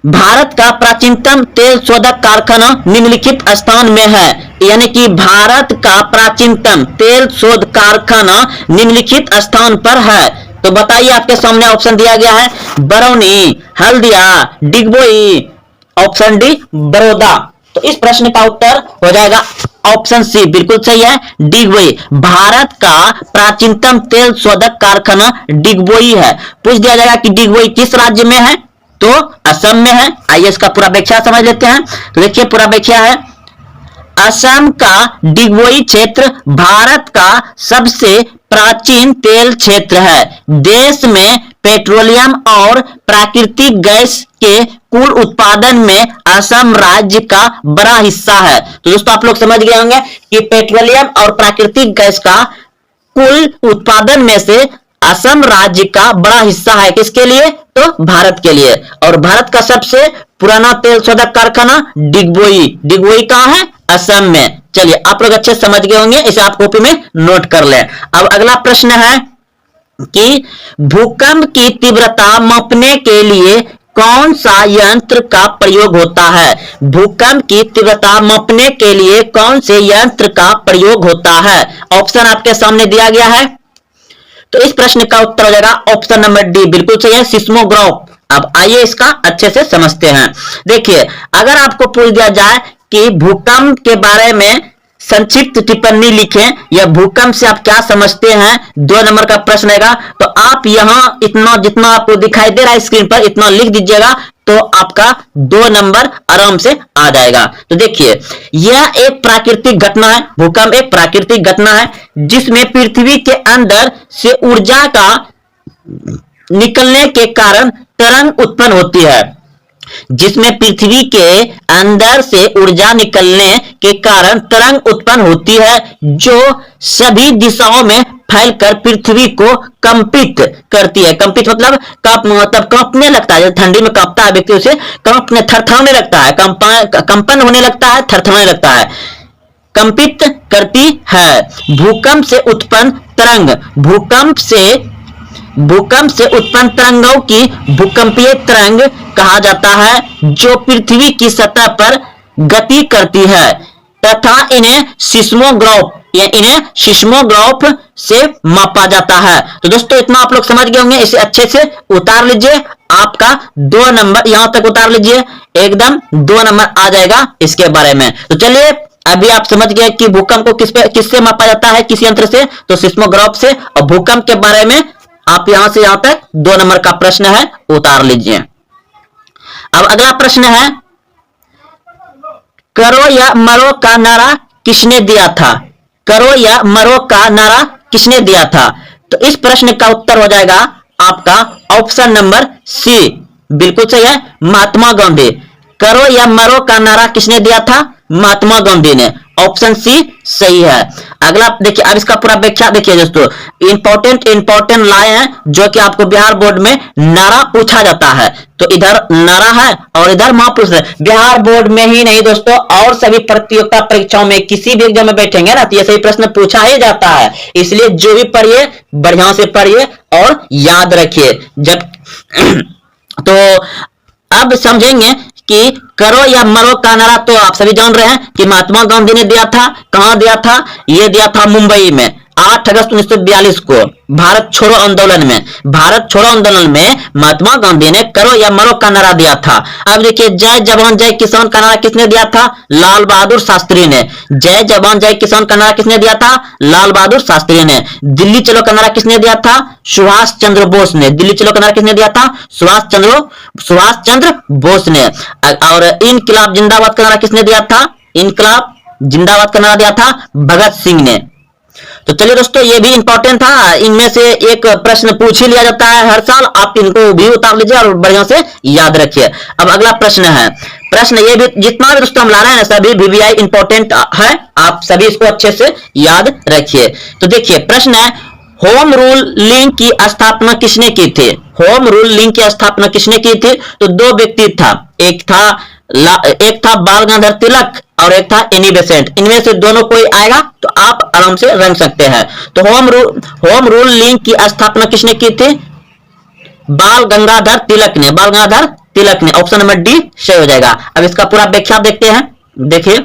भारत का प्राचीनतम तेल शोधक कारखाना निम्नलिखित स्थान में है। यानी कि भारत का प्राचीनतम तेल शोध कारखाना निम्नलिखित स्थान पर है। तो बताइए, आपके सामने ऑप्शन दिया गया है बरौनी, हल्दिया, डिगबोई, ऑप्शन डी बड़ौदा। तो इस प्रश्न का उत्तर हो जाएगा ऑप्शन सी, बिल्कुल सही है, डिगबोई। भारत का प्राचीनतम तेल शोधक कारखाना डिगबोई है। पूछ दिया जाएगा कि डिगबोई किस राज्य में है, तो असम में है। आइए इसका पूरा व्याख्या समझ लेते हैं। तो देखिए पूरा व्याख्या है, असम का डिगबोई क्षेत्र भारत का सबसे प्राचीन तेल क्षेत्र है। देश में पेट्रोलियम और प्राकृतिक गैस के कुल उत्पादन में असम राज्य का बड़ा हिस्सा है। तो दोस्तों आप लोग समझ गए होंगे कि पेट्रोलियम और प्राकृतिक गैस का कुल उत्पादन में से असम राज्य का बड़ा हिस्सा है। किसके लिए, तो भारत के लिए। और भारत का सबसे पुराना तेल शोधक कारखाना डिगबोई। डिगबोई कहां है, असम में। चलिए आप लोग अच्छे समझ गए होंगे, इसे आप कॉपी में नोट कर लें। अब अगला प्रश्न है कि भूकंप की तीव्रता मापने के लिए कौन सा यंत्र का प्रयोग होता है। भूकंप की तीव्रता मापने के लिए कौन से यंत्र का प्रयोग होता है। ऑप्शन आपके सामने दिया गया है। तो इस प्रश्न का उत्तर हो जाएगा ऑप्शन नंबर डी, बिल्कुल सही है, सिस्मोग्राफ। अब आइए इसका अच्छे से समझते हैं। देखिए, अगर आपको पूछ दिया जाए कि भूकंप के बारे में संक्षिप्त टिप्पणी लिखें या भूकंप से आप क्या समझते हैं, 2 नंबर का प्रश्न रहेगा। तो आप यहां इतना जितना आपको दिखाई दे रहा है स्क्रीन पर इतना लिख दीजिएगा, तो आपका 2 नंबर आराम से आ जाएगा। तो देखिए, यह एक प्राकृतिक घटना है। भूकंप एक प्राकृतिक घटना है जिसमें पृथ्वी के अंदर से ऊर्जा का निकलने के कारण तरंग उत्पन्न होती है। जिसमें पृथ्वी के अंदर से ऊर्जा निकलने के कारण तरंग उत्पन्न होती है, जो सभी दिशाओं में फैलकर पृथ्वी को कंपित करती है। कंपित मतलब कांपने लगता है। ठंडी में कांपता है व्यक्ति, उसे कांपने थरथराने लगता है, कंपन होने लगता है, थरथराने लगता है, कंपित करती है। भूकंप से उत्पन्न तरंग, भूकंप से उत्पन्न तरंगों की भूकंपीय तरंग कहा जाता है, जो पृथ्वी की सतह पर गति करती है तथा इन्हें सिस्मोग्राफ से मापा जाता है। तो दोस्तों इतना आप लोग समझ गए होंगे, इसे अच्छे से उतार लीजिए। आपका 2 नंबर यहां तक उतार लीजिए, एकदम 2 नंबर आ जाएगा इसके बारे में। तो चलिए, अभी आप समझ गए कि भूकंप को किससे मापा जाता है, किस यंत्र से, तो सिस्मोग्राफ से। और भूकंप के बारे में आप यहां से यहां तक 2 नंबर का प्रश्न है, उतार लीजिए। अब अगला प्रश्न है, करो या मरो का नारा किसने दिया था। करो या मरो का नारा किसने दिया था। तो इस प्रश्न का उत्तर हो जाएगा आपका ऑप्शन नंबर सी, बिल्कुल सही है, महात्मा गांधी। करो या मरो का नारा किसने दिया था, महात्मा गांधी ने। ऑप्शन सी सही है। अगला देखिए, अब इसका पूरा व्याख्या देखिए दोस्तों, इंपॉर्टेंट लाए हैं जो कि आपको बिहार बोर्ड में नारा पूछा जाता है। तो इधर नारा है और इधर महापुरुष है। बिहार बोर्ड में ही नहीं दोस्तों, और सभी प्रतियोगिता परीक्षाओं में किसी भी एग्जाम में बैठेंगे ना, तो ये सही प्रश्न पूछा ही जाता है। इसलिए जो भी पढ़िए बढ़िया से पढ़िए और याद रखिए। जब तो अब समझेंगे कि करो या मरो का नारा तो आप सभी जान रहे हैं कि महात्मा गांधी ने दिया था। कहां दिया था, यह दिया था मुंबई में 8 अगस्त 1942 को, भारत छोड़ो आंदोलन में। भारत छोड़ो आंदोलन में महात्मा गांधी ने करो या मरो का नारा दिया था। अब देखिए, जय जवान जय किसान का नारा किसने दिया था, लाल बहादुर शास्त्री ने। जय जवान जय किसान का नारा किसने दिया था, लाल बहादुर शास्त्री ने। दिल्ली चलो का नारा किसने दिया था, सुभाष चंद्र बोस ने। दिल्ली चलो का नारा किसने दिया था, सुभाष चंद्र बोस ने। और इनकलाब जिंदाबाद का नारा किसने दिया था, इनकलाब जिंदाबाद का नारा दिया था भगत सिंह ने। तो चलिए दोस्तों, ये भी इंपॉर्टेंट था। इनमें से एक प्रश्न पूछ ही लिया जाता है हर साल, आप इनको भी उतार लीजिए और बढ़िया से याद रखिए। अब अगला प्रश्न है, प्रश्न ये भी जितना भी दोस्तों हम ला रहे हैं सभी VVI इंपॉर्टेंट है, आप सभी इसको अच्छे से याद रखिए। तो देखिए प्रश्न है, होम रूल लिंक की स्थापना किसने की थी। होम रूल लिंक की स्थापना किसने की थी। तो 2 व्यक्ति था, एक था बाल गंगाधर तिलक और एक था एनी बेसेंट। इनमें से दोनों कोई आएगा तो आप आराम से रंग सकते हैं। तो होम रूल लिंक की स्थापना किसने की थी, बाल गंगाधर तिलक ने। बाल गंगाधर तिलक ने। ऑप्शन नंबर डी सही हो जाएगा। अब इसका पूरा व्याख्या देखते हैं, देखिए।